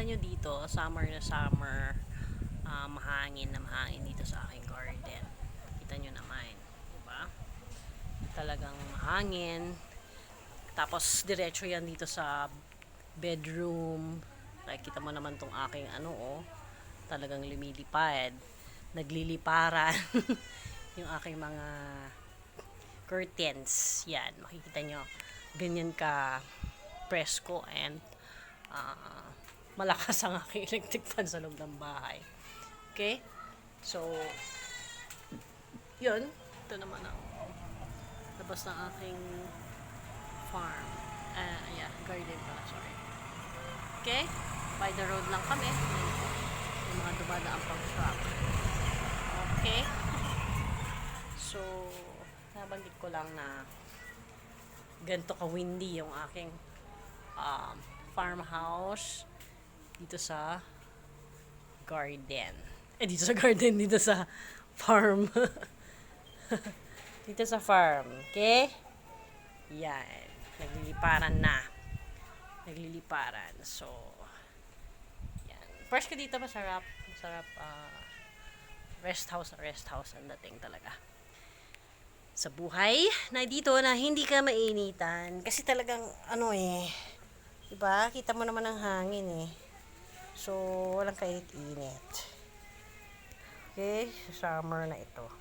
nyo dito, summer na summer, mahangin na mahangin dito sa aking garden. Kita nyo naman, diba? Talagang mahangin. Tapos diretso yan dito sa bedroom. Nakikita mo naman tong aking talagang lumilipad, nagliliparan. Yung aking mga curtains, yan, makikita nyo, ganyan ka presko and malakas ang aking electric fan sa loob ng bahay. Okay? So, yun, ito naman ang labas ng aking farm. Yeah, garden pala, sorry. Okay? By the road lang kami. Yung mga dumadaan pang truck. Okay? So, nabanggit ko lang na ganito ka-windy yung aking farmhouse dito sa garden. Dito sa garden, dito sa farm. Dito sa farm. Okay? Yan. Nagliliparan na. Nagliliparan. So, yan. First ko dito, masarap. Masarap, rest house ang dating talaga. Sa buhay na dito na hindi ka mainitan. Kasi talagang, diba? Kita mo naman ang hangin eh. So, walang kainit-init. Okay? Summer na ito.